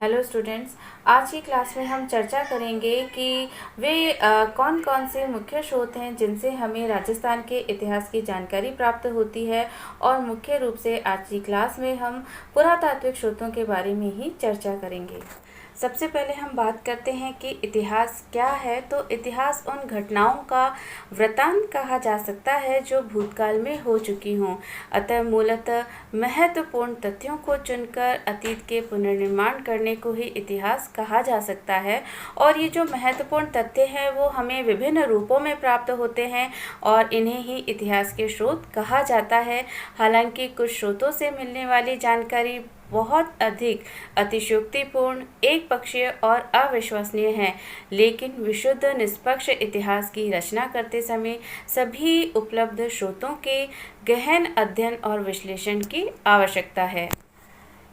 Hello students. आज की class में हम चर्चा करेंगे कि वे कौन कौन से मुख्य स्रोत हैं जिनसे हमें राजस्थान के इतिहास की जानकारी प्राप्त होती है। और मुख्य रूप से आज की क्लास में हम पुरातात्विक स्रोतों के बारे में ही चर्चा करेंगे। सबसे पहले हम बात करते हैं कि इतिहास क्या है। तो इतिहास उन घटनाओं का वृत्तांत कहा जा सकता है जो भूतकाल में हो चुकी हों। अतः मूलतः महत्वपूर्ण तथ्यों को चुनकर अतीत के पुनर्निर्माण करने को ही इतिहास कहा जा सकता है। और ये जो महत्वपूर्ण तथ्य हैं वो हमें विभिन्न रूपों में प्राप्त होते हैं और इन्हें ही इतिहास के स्रोत कहा जाता है। हालांकि कुछ स्रोतों से मिलने वाली जानकारी बहुत अधिक अतिशयोक्तिपूर्ण, एक पक्षीय और अविश्वसनीय है, लेकिन विशुद्ध निष्पक्ष इतिहास की रचना करते समय सभी उपलब्ध स्रोतों के गहन अध्ययन और विश्लेषण की आवश्यकता है।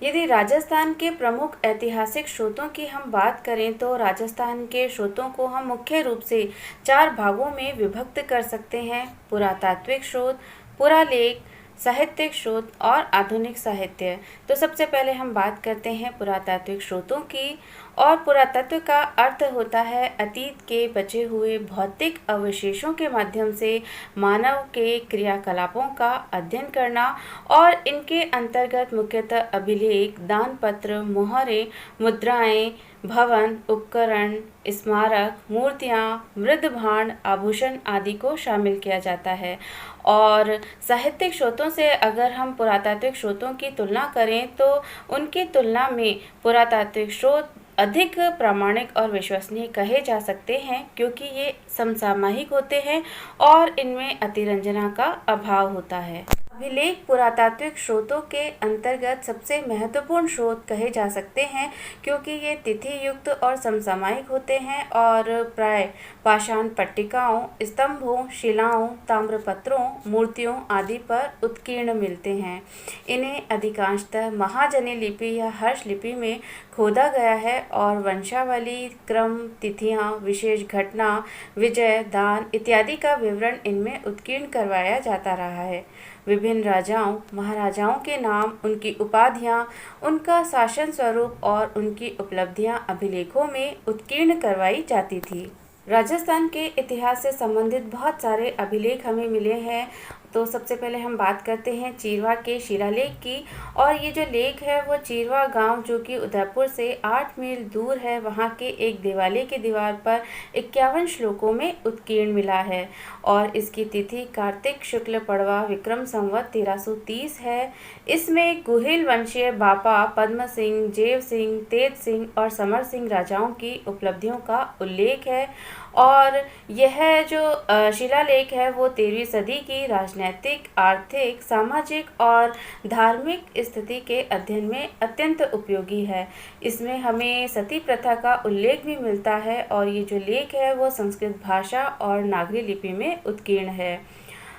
यदि राजस्थान के प्रमुख ऐतिहासिक स्रोतों की हम बात करें तो राजस्थान के स्रोतों को हम मुख्य रूप से 4 भागों में विभक्त कर सकते हैं: पुरातात्विक स्रोत, पुरालेख, साहित्यिक स्रोत और आधुनिक साहित्य। तो सबसे पहले हम बात करते हैं पुरातात्विक स्रोतों की। और पुरातत्व का अर्थ होता है अतीत के बचे हुए भौतिक अवशेषों के माध्यम से मानव के क्रियाकलापों का अध्ययन करना। और इनके अंतर्गत मुख्यतः अभिलेख, दानपत्र, मोहरें, मुद्राएं, भवन, उपकरण, स्मारक, मूर्तियाँ, मृदभांड, आभूषण आदि को शामिल किया जाता है। और साहित्यिक स्रोतों से अगर हम पुरातात्विक स्रोतों की तुलना करें तो उनकी तुलना में पुरातात्विक स्रोत अधिक प्रामाणिक और विश्वसनीय कहे जा सकते हैं, क्योंकि ये समसामयिक होते हैं और इनमें अतिरंजना का अभाव होता है। अभिलेख पुरातात्विक स्रोतों के अंतर्गत सबसे महत्वपूर्ण स्रोत कहे जा सकते हैं, क्योंकि ये तिथि युक्त और समसामयिक होते हैं और प्राय पाषाण पट्टिकाओं, स्तंभों, शिलाओं, ताम्रपत्रों, मूर्तियों आदि पर उत्कीर्ण मिलते हैं। इन्हें अधिकांशतः महाजनी लिपि या हर्ष लिपि में खोदा गया है और वंशावली, क्रम, तिथियां, विशेष घटना, विजय, दान इत्यादि का विवरण इनमें उत्कीर्ण करवाया जाता रहा है। विभिन्न राजाओं महाराजाओं के नाम, उनकी उपाधियां, उनका शासन स्वरूप और उनकी उपलब्धियां अभिलेखों में उत्कीर्ण करवाई जाती थी। राजस्थान के इतिहास से संबंधित बहुत सारे अभिलेख हमें मिले हैं। तो सबसे पहले हम बात करते हैं चीरवा के शिलालेख की। और ये जो लेख है वो चीरवा गांव, जो कि उदयपुर से 8 मील दूर है, वहाँ के एक देवालय की दीवार पर 51 श्लोकों में उत्कीर्ण मिला है। और इसकी तिथि कार्तिक शुक्ल पड़वा विक्रम संवत 1330 है। इसमें गुहिल वंशीय बापा, पद्म सिंह, जेव सिंह, तेज सिंह और समर सिंह राजाओं की उपलब्धियों का उल्लेख है। और यह जो शिलालेख है वो 13वीं सदी की राजनैतिक, आर्थिक, सामाजिक और धार्मिक स्थिति के अध्ययन में अत्यंत उपयोगी है। इसमें हमें सती प्रथा का उल्लेख भी मिलता है और ये जो लेख है वो संस्कृत भाषा और नागरी लिपि में उत्कीर्ण है।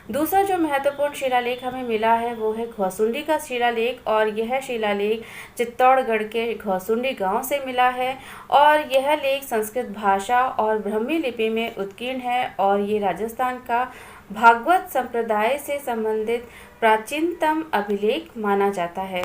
दूसरा जो महत्वपूर्ण शिलालेख हमें मिला है वो है घौसुंडी का शिलालेख। और यह शिलालेख चित्तौड़गढ़ के घौसुंडी गांव से मिला है और यह लेख संस्कृत भाषा और ब्राह्मी लिपि में उत्कीर्ण है। और ये राजस्थान का भागवत संप्रदाय से संबंधित प्राचीनतम अभिलेख माना जाता है।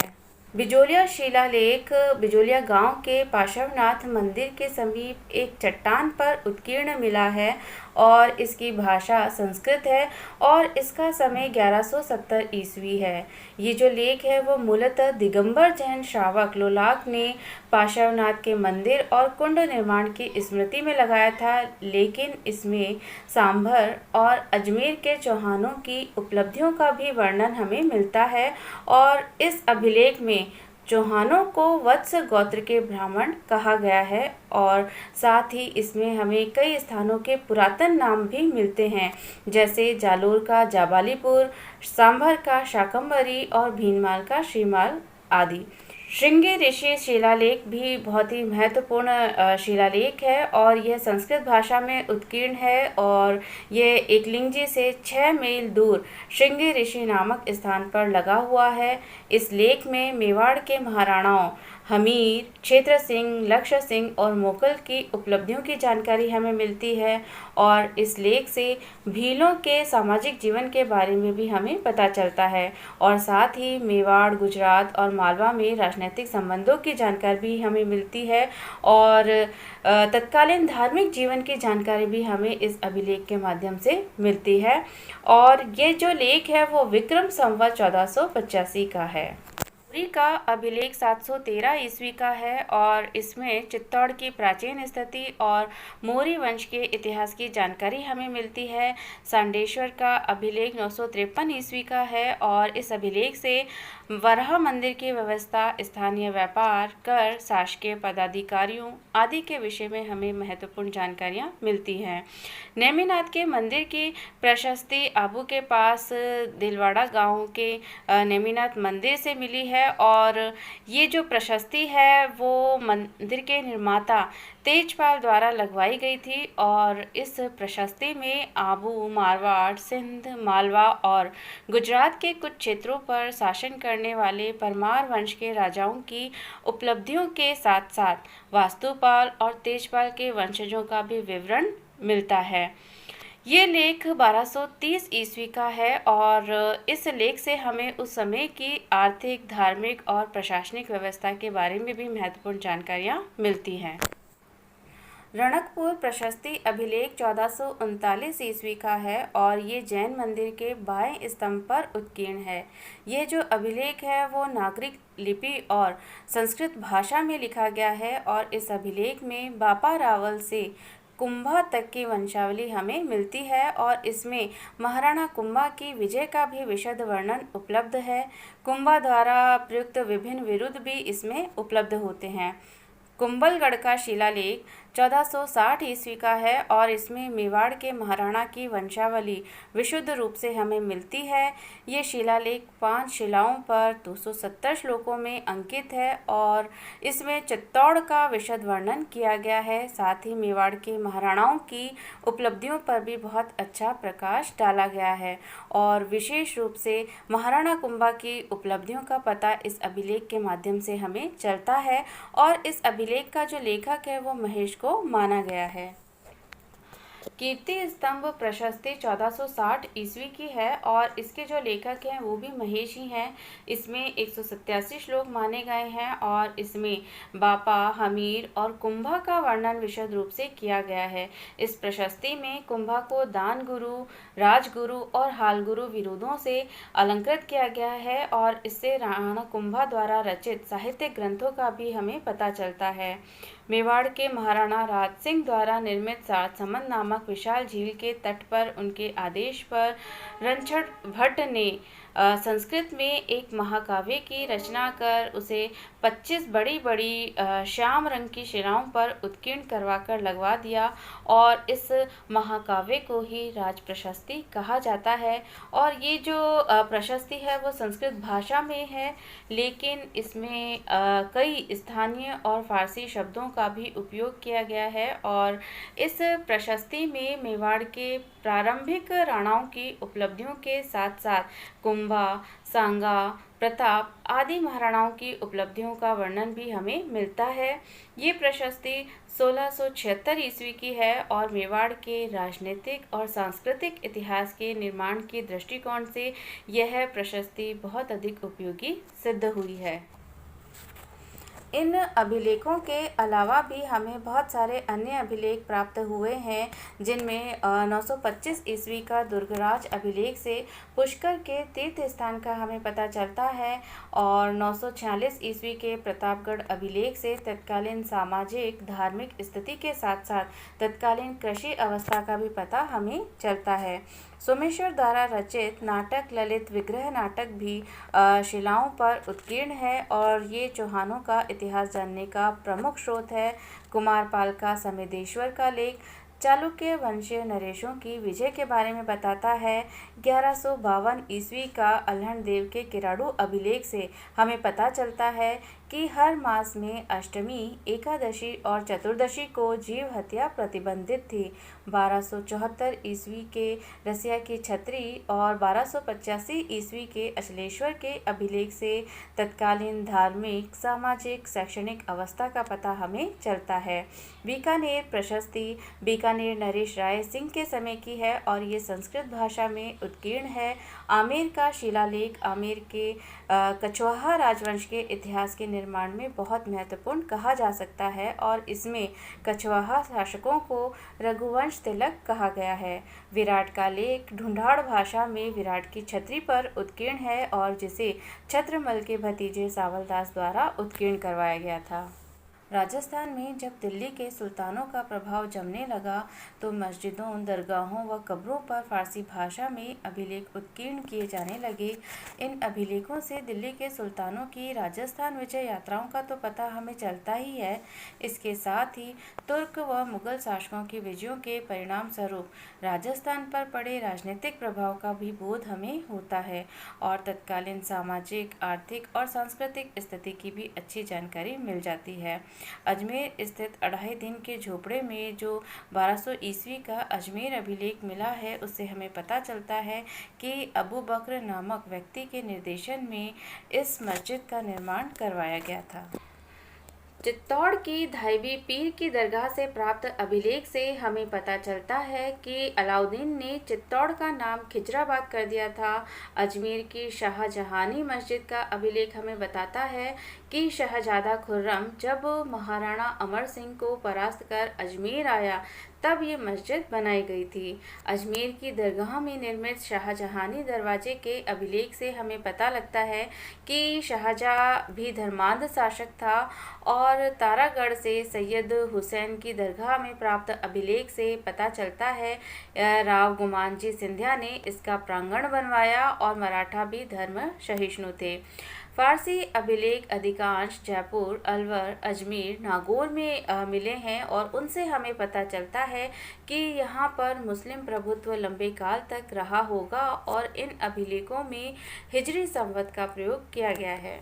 बिजोलिया शिलालेख बिजोलिया गांव के पार्श्वनाथ मंदिर के समीप एक चट्टान पर उत्कीर्ण मिला है और इसकी भाषा संस्कृत है और इसका समय 1170 ईस्वी है। ये जो लेख है वो मूलतः दिगंबर जैन श्रावक लोलाक ने पार्श्वनाथ के मंदिर और कुंड निर्माण की स्मृति में लगाया था, लेकिन इसमें सांभर और अजमेर के चौहानों की उपलब्धियों का भी वर्णन हमें मिलता है। और इस अभिलेख में चौहानों को वत्स गोत्र के ब्राह्मण कहा गया है और साथ ही इसमें हमें कई स्थानों के पुरातन नाम भी मिलते हैं, जैसे जालोर का जाबालीपुर, सांभर का शाकंभरी और भीनमाल का श्रीमाल आदि। श्रृंगी ऋषि शिलालेख भी बहुत ही महत्वपूर्ण शिलालेख है और यह संस्कृत भाषा में उत्कीर्ण है और यह एकलिंगजी से 6 मील दूर श्रृंगी ऋषि नामक स्थान पर लगा हुआ है। इस लेख में मेवाड़ के महाराणाओं हमीर, क्षेत्र सिंह, लक्ष्य सिंह और मोकल की उपलब्धियों की जानकारी हमें मिलती है। और इस लेख से भीलों के सामाजिक जीवन के बारे में भी हमें पता चलता है और साथ ही मेवाड़, गुजरात और मालवा में राजनीतिक संबंधों की जानकारी भी हमें मिलती है और तत्कालीन धार्मिक जीवन की जानकारी भी हमें इस अभिलेख के माध्यम से मिलती है। और ये जो लेख है वो विक्रम संवत 1485 का है। पुरी का अभिलेख 713 ईस्वी का है और इसमें चित्तौड़ की प्राचीन स्थिति और मौर्य वंश के इतिहास की जानकारी हमें मिलती है। सांडेश्वर का अभिलेख 953 ईस्वी का है और इस अभिलेख से वराह मंदिर की व्यवस्था, स्थानीय व्यापार, कर, शासकीय पदाधिकारियों आदि के विषय में हमें महत्वपूर्ण जानकारियां मिलती हैं। नेमिनाथ के मंदिर की प्रशस्ति आबू के पास दिलवाड़ा गांव के नेमिनाथ मंदिर से मिली है और ये जो प्रशस्ति है वो मंदिर के निर्माता तेजपाल द्वारा लगवाई गई थी और इस प्रशस्ति में आबू, मारवाड़, सिंध, मालवा और गुजरात के कुछ क्षेत्रों पर शासन करने वाले परमार वंश के राजाओं की उपलब्धियों के साथ साथ वास्तुपाल और तेजपाल के वंशजों का भी विवरण मिलता है। ये लेख 1230 ईस्वी का है और इस लेख से हमें उस समय की आर्थिक, धार्मिक और प्रशासनिक व्यवस्था के बारे में भी महत्वपूर्ण जानकारियाँ मिलती हैं। रणकपुर प्रशस्ति अभिलेख 1439 ईस्वी का है और ये जैन मंदिर के बाएं स्तंभ पर उत्कीर्ण है। ये जो अभिलेख है वो नागरिक लिपि और संस्कृत भाषा में लिखा गया है और इस अभिलेख में बापा रावल से कुंभा तक की वंशावली हमें मिलती है और इसमें महाराणा कुंभा की विजय का भी विशद वर्णन उपलब्ध है। कुंभा द्वारा प्रयुक्त विभिन्न विरुद्ध भी इसमें उपलब्ध होते हैं। कुंभलगढ़ का शिलालेख 1460 ईस्वी का है और इसमें मेवाड़ के महाराणा की वंशावली विशुद्ध रूप से हमें मिलती है। ये शिलालेख 5 शिलाओं पर 270 श्लोकों में अंकित है और इसमें चित्तौड़ का विशद वर्णन किया गया है। साथ ही मेवाड़ के महाराणाओं की उपलब्धियों पर भी बहुत अच्छा प्रकाश डाला गया है और विशेष रूप से महाराणा कुंभा की उपलब्धियों का पता इस अभिलेख के माध्यम से हमें चलता है और इस अभिलेख का जो लेखक है वो महेश को माना गया है। कीर्ति स्तंभ प्रशस्ति 1460 ईस्वी की है और इसके जो लेखक हैं वो भी महेश ही हैं। इसमें 187 श्लोक माने गए हैं और इसमें बापा, हमीर और कुंभा का वर्णन विशद रूप से किया गया है। इस प्रशस्ति में कुंभा को दान गुरु, राजगुरु और हाल गुरु विरोधों से अलंकृत किया गया है और इससे राणा कुंभा द्वारा रचित साहित्यिक ग्रंथों का भी हमें पता चलता है। मेवाड़ के महाराणा राज सिंह द्वारा निर्मित राजसमंद नामक विशाल झील के तट पर उनके आदेश पर रणछड़ भट्ट ने संस्कृत में एक महाकाव्य की रचना कर उसे 25 बड़ी बड़ी श्याम रंग की शिलाओं पर उत्कीर्ण करवाकर लगवा दिया और इस महाकाव्य को ही राज प्रशस्ति कहा जाता है। और ये जो प्रशस्ति है वो संस्कृत भाषा में है लेकिन इसमें कई स्थानीय और फारसी शब्दों का भी उपयोग किया गया है और इस प्रशस्ति में मेवाड़ के प्रारंभिक राणाओं की उपलब्धियों के साथ साथ कुंभा, सांगा, प्रताप आदि महाराणाओं की उपलब्धियों का वर्णन भी हमें मिलता है। ये प्रशस्ति 1676 ईस्वी की है और मेवाड़ के राजनीतिक और सांस्कृतिक इतिहास के निर्माण के दृष्टिकोण से यह प्रशस्ति बहुत अधिक उपयोगी सिद्ध हुई है। इन अभिलेखों के अलावा भी हमें बहुत सारे अन्य अभिलेख प्राप्त हुए हैं जिनमें 925 ईस्वी का दुर्गराज अभिलेख से पुष्कर के तीर्थ स्थान का हमें पता चलता है और 946 ईस्वी के प्रतापगढ़ अभिलेख से तत्कालीन सामाजिक धार्मिक स्थिति के साथ साथ तत्कालीन कृषि अवस्था का भी पता हमें चलता है। सोमेश्वर द्वारा रचित नाटक ललित विग्रह नाटक भी शिलाओं पर उत्कीर्ण है और ये चौहानों का इतिहास जानने का प्रमुख स्रोत है। कुमारपाल का समेदेश्वर का लेख चालुक्य वंशीय नरेशों की विजय के बारे में बताता है। 1152 ईस्वी का अल्हण देव के किराड़ू अभिलेख से हमें पता चलता है कि हर मास में अष्टमी, एकादशी और चतुर्दशी को जीव हत्या प्रतिबंधित थी। 1274 ईस्वी के रसिया की छत्री और 1285 ईस्वी के अचलेश्वर के अभिलेख से तत्कालीन धार्मिक, सामाजिक, शैक्षणिक अवस्था का पता हमें चलता है। बीकानेर प्रशस्ति बीकानेर नरेश राय सिंह के समय की है और ये संस्कृत भाषा में उत्कीर्ण है। आमेर का शिलालेख आमेर के कछवाहा राजवंश के इतिहास के निर्माण में बहुत महत्वपूर्ण कहा जा सकता है और इसमें कछवाहा शासकों को रघुवंश तिलक कहा गया है। विराट का लेख ढूंढाड़ भाषा में विराट की छत्री पर उत्कीर्ण है और जिसे छत्रमल के भतीजे सावलदास द्वारा उत्कीर्ण करवाया गया था। राजस्थान में जब दिल्ली के सुल्तानों का प्रभाव जमने लगा तो मस्जिदों, दरगाहों व कब्रों पर फारसी भाषा में अभिलेख उत्कीर्ण किए जाने लगे। इन अभिलेखों से दिल्ली के सुल्तानों की राजस्थान विजय यात्राओं का तो पता हमें चलता ही है। इसके साथ ही तुर्क व मुगल शासकों की विजयों के परिणाम स्वरूप राजस्थान पर पड़े राजनीतिक प्रभाव का भी बोध हमें होता है और तत्कालीन सामाजिक, आर्थिक और सांस्कृतिक स्थिति की भी अच्छी जानकारी मिल जाती है। अजमेर स्थित अढ़ाई दिन के झोपड़े में जो 1200 ईस्वी का अजमेर अभिलेख मिला है उससे हमें पता चलता है कि अबू बकर नामक व्यक्ति के निर्देशन में इस मस्जिद का निर्माण करवाया गया था। चित्तौड़ की धायबी पीर की दरगाह से प्राप्त अभिलेख से हमें पता चलता है कि अलाउद्दीन ने चित्तौड़ का नाम खिजराबाद कर दिया था। अजमेर की शाहजहानी मस्जिद का अभिलेख हमें बताता है कि शहजादा खुर्रम जब महाराणा अमर सिंह को परास्त कर अजमेर आया तब ये मस्जिद बनाई गई थी। अजमेर की दरगाह में निर्मित शाहजहानी दरवाजे के अभिलेख से हमें पता लगता है कि शाहजहाँ भी धर्मांध शासक था और तारागढ़ से सैयद हुसैन की दरगाह में प्राप्त अभिलेख से पता चलता है राव गुमान जी सिंधिया ने इसका प्रांगण बनवाया और मराठा भी धर्म सहिष्णु थे। फारसी अभिलेख अधिकांश जयपुर, अलवर, अजमेर, नागौर में मिले हैं और उनसे हमें पता चलता है कि यहाँ पर मुस्लिम प्रभुत्व लंबे काल तक रहा होगा और इन अभिलेखों में हिजरी संवत का प्रयोग किया गया है।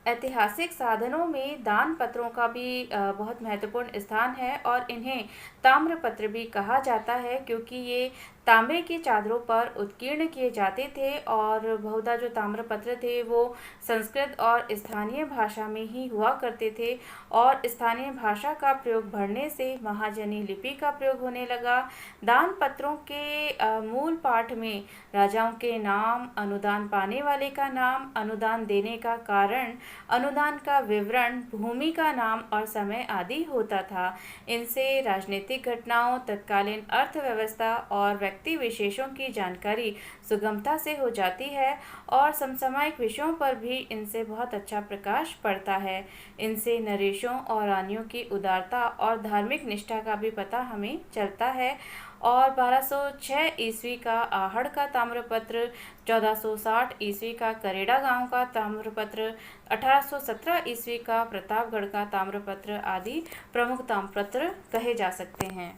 ऐतिहासिक साधनों में दान पत्रों का भी बहुत महत्वपूर्ण स्थान है और इन्हें ताम्रपत्र भी कहा जाता है क्योंकि ये तांबे की चादरों पर उत्कीर्ण किए जाते थे और बहुधा जो ताम्रपत्र थे वो संस्कृत और स्थानीय भाषा में ही हुआ करते थे और स्थानीय भाषा का प्रयोग बढ़ने से महाजनी लिपि का प्रयोग होने लगा। दान पत्रों के मूल पाठ में राजाओं के नाम, अनुदान पाने वाले का नाम, अनुदान देने का कारण, अनुदान का विवरण, भूमि का नाम और समय आदि होता था। इनसे राजनीतिक घटनाओं, तत्कालीन अर्थव्यवस्था और व्यक्ति विशेषों की जानकारी सुगमता से हो जाती है और समसामयिक विषयों पर भी इनसे बहुत अच्छा प्रकाश पड़ता है। इनसे नरेशों और रानियों की उदारता और धार्मिक निष्ठा का भी पता हमें चलता है। और 1206 ईस्वी का आहड़ का ताम्रपत्र, 1460 ईस्वी का करेड़ा गांव का ताम्रपत्र, 1817 ईस्वी का प्रतापगढ़ का ताम्रपत्र आदि प्रमुख ताम्रपत्र कहे जा सकते हैं।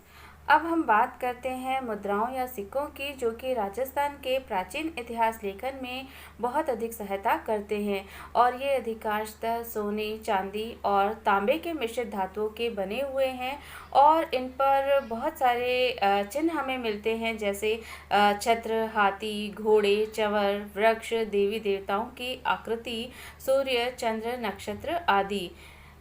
अब हम बात करते हैं मुद्राओं या सिक्कों की, जो कि राजस्थान के प्राचीन इतिहास लेखन में बहुत अधिक सहायता करते हैं और ये अधिकांशतः सोने, चांदी और तांबे के मिश्रित धातुओं के बने हुए हैं और इन पर बहुत सारे चिन्ह हमें मिलते हैं जैसे छत्र, हाथी, घोड़े, चंवर, वृक्ष, देवी देवताओं की आकृति, सूर्य, चंद्र, नक्षत्र आदि।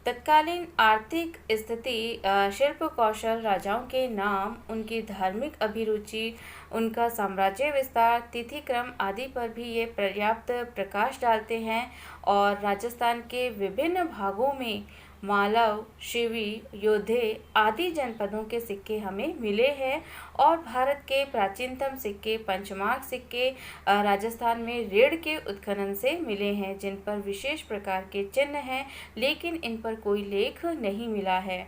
तत्कालीन आर्थिक स्थिति, शिल्प कौशल, राजाओं के नाम, उनकी धार्मिक अभिरुचि, उनका साम्राज्य विस्तार, तिथि क्रम आदि पर भी ये पर्याप्त प्रकाश डालते हैं और राजस्थान के विभिन्न भागों में मालव, शिवी, योधे आदि जनपदों के सिक्के हमें मिले हैं और भारत के प्राचीनतम सिक्के, पंचमार्क सिक्के राजस्थान में रेड़ के उत्खनन से मिले हैं जिन पर विशेष प्रकार के चिन्ह हैं लेकिन इन पर कोई लेख नहीं मिला है।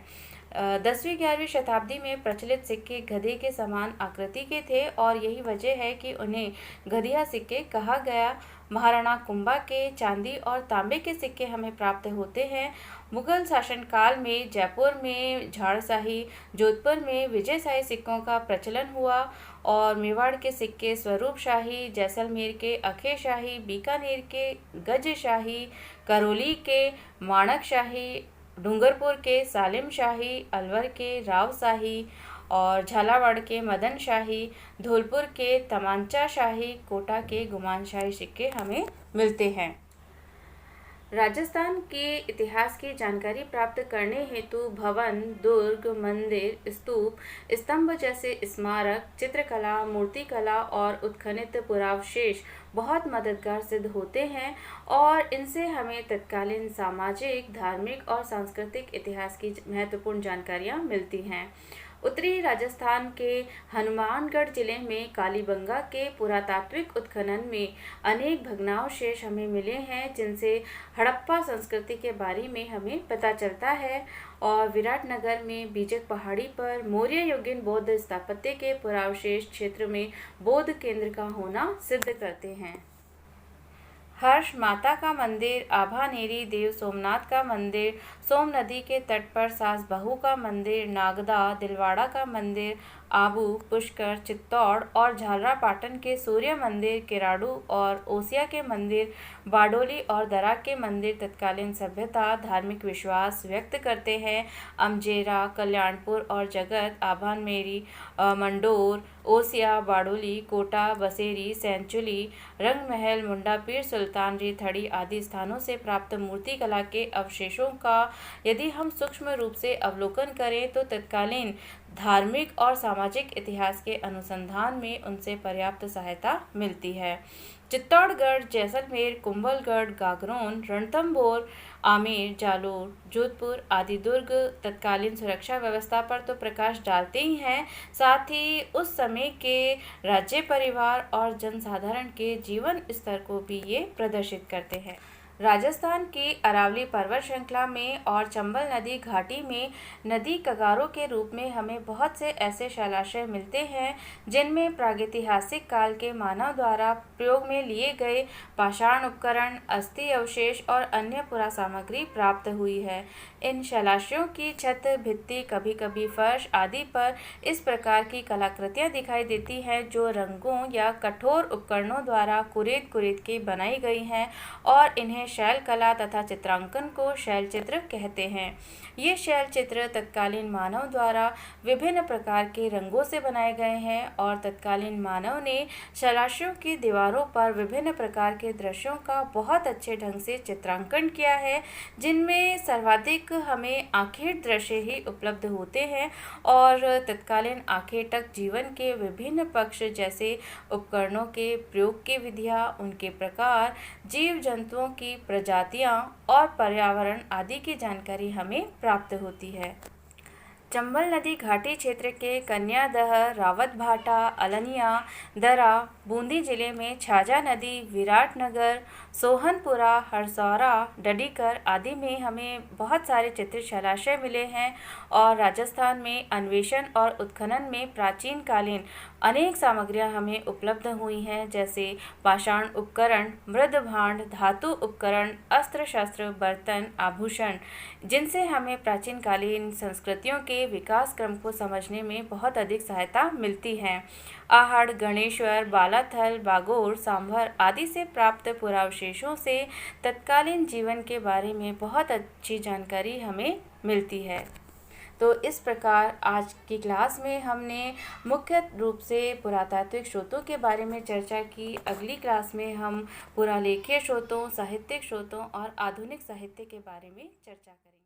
10वीं-11वीं शताब्दी में प्रचलित सिक्के गधे के समान आकृति के थे और यही वजह है कि उन्हें गधिया सिक्के कहा गया। महाराणा कुंभा के चांदी और तांबे के सिक्के हमें प्राप्त होते हैं। मुगल शासनकाल में जयपुर में झाड़शाही, जोधपुर में विजयशाही सिक्कों का प्रचलन हुआ और मेवाड़ के सिक्के स्वरूप शाही, जैसलमेर के अखेशाही, बीकानेर के गजशाही, करौली के माणकशाही, डूंगरपुर के सालिम शाही, अलवर के राव शाही और झालावाड़ के मदन शाही, धौलपुर के तमांचा शाही, कोटा के गुमान शाही सिक्के हमें मिलते हैं। राजस्थान के इतिहास की जानकारी प्राप्त करने हेतु भवन, दुर्ग, मंदिर, स्तूप, स्तंभ जैसे स्मारक, चित्रकला, मूर्तिकला और उत्खनित पुरावशेष बहुत मददगार सिद्ध होते हैं और इनसे हमें तत्कालीन सामाजिक, धार्मिक और सांस्कृतिक इतिहास की महत्वपूर्ण जानकारियाँ मिलती हैं। उत्तरी राजस्थान के हनुमानगढ़ जिले में कालीबंगा के पुरातात्विक उत्खनन में अनेक भग्नावशेष हमें मिले हैं, जिनसे हड़प्पा संस्कृति के बारे में हमें पता चलता है। और विराटनगर में बीजक पहाड़ी पर मौर्य युगीन बौद्ध स्थापत्य के पुरावशेष क्षेत्र में बौद्ध केंद्र का होना सिद्ध करते हैं। हर्ष माता का मंदिर, आभानेरी देव सोमनाथ का मंदिर, सोम नदी के तट पर सास बहू का मंदिर, नागदा, दिलवाड़ा का मंदिर, आबू, पुष्कर, चित्तौड़ और झालरापाटन के सूर्य मंदिर, किराडू और ओसिया के मंदिर, बारडोली और दराक के मंदिर तत्कालीन सभ्यता, धार्मिक विश्वास व्यक्त करते हैं। अमजेरा, कल्याणपुर और जगत, आभानमेरी, मंडोर, ओसिया, बारडोली, कोटा, बसेरी, सैंचुली, रंगमहल, मुंडा पीर, सुल्तानरी, थड़ी आदि स्थानों से प्राप्त मूर्तिकला के अवशेषों का यदि हम सूक्ष्म रूप से अवलोकन करें तो तत्कालीन धार्मिक और सामाजिक इतिहास के अनुसंधान में उनसे पर्याप्त सहायता मिलती है। चित्तौड़गढ़, जैसलमेर, कुंभलगढ़, गागरोन, रणथंभौर, आमेर, जालोर, जोधपुर आदि दुर्ग तत्कालीन सुरक्षा व्यवस्था पर तो प्रकाश डालते ही हैं, साथ ही उस समय के राज्य परिवार और जनसाधारण के जीवन स्तर को भी ये प्रदर्शित करते हैं। राजस्थान की अरावली पर्वत श्रृंखला में और चंबल नदी घाटी में नदी कगारों के रूप में हमें बहुत से ऐसे शैलाशय मिलते हैं जिनमें प्रागैतिहासिक काल के मानव द्वारा प्रयोग में लिए गए पाषाण उपकरण, अस्थि अवशेष और अन्य पुरा सामग्री प्राप्त हुई है। इन शैलाशयों की छत, भित्ति, कभी कभी फर्श आदि पर इस प्रकार की कलाकृतियाँ दिखाई देती हैं जो रंगों या कठोर उपकरणों द्वारा कुरेद कुरेद के बनाई गई हैं और इन्हें शैल कला तथा चित्रांकन को शैल चित्र कहते हैं। ये शैल चित्र तत्कालीन मानव द्वारा विभिन्न प्रकार के रंगों से बनाए गए हैं और तत्कालीन मानव ने शैलाशयों की दीवारों पर विभिन्न प्रकार के दृश्यों का बहुत अच्छे ढंग से चित्रांकन किया है, जिनमें सर्वाधिक हमें आखेट दृश्य ही उपलब्ध होते हैं और तत्कालीन आखेटक जीवन के विभिन्न पक्ष जैसे उपकरणों के प्रयोग की विधियाँ, उनके प्रकार, जीव जंतुओं की प्रजातियां और पर्यावरण आदि की जानकारी हमें प्राप्त होती है। चंबल नदी घाटी क्षेत्र के कन्यादह, रावतभाटा, अलनिया, दरा, बूंदी जिले में छाजा नदी, विराटनगर, सोहनपुरा, हरसौरा, डडीकर आदि में हमें बहुत सारे चित्रित शैलाशय मिले हैं और राजस्थान में अन्वेषण और उत्खनन में प्राचीन कालीन अनेक सामग्रियां हमें उपलब्ध हुई हैं, जैसे पाषाण उपकरण, मृद भांड, धातु उपकरण, अस्त्र शस्त्र, बर्तन, आभूषण, जिनसे हमें प्राचीन कालीन संस्कृतियों के विकास क्रम को समझने में बहुत अधिक सहायता मिलती है। आहड़, गणेश्वर, बालाथल, बागोर, सांभर आदि से प्राप्त पुरावशेषों से तत्कालीन जीवन के बारे में बहुत अच्छी जानकारी हमें मिलती है। तो इस प्रकार आज की क्लास में हमने मुख्य रूप से पुरातात्विक स्रोतों के बारे में चर्चा की। अगली क्लास में हम पुरालेखीय स्रोतों, साहित्यिक स्रोतों और आधुनिक साहित्य के बारे में चर्चा करेंगे।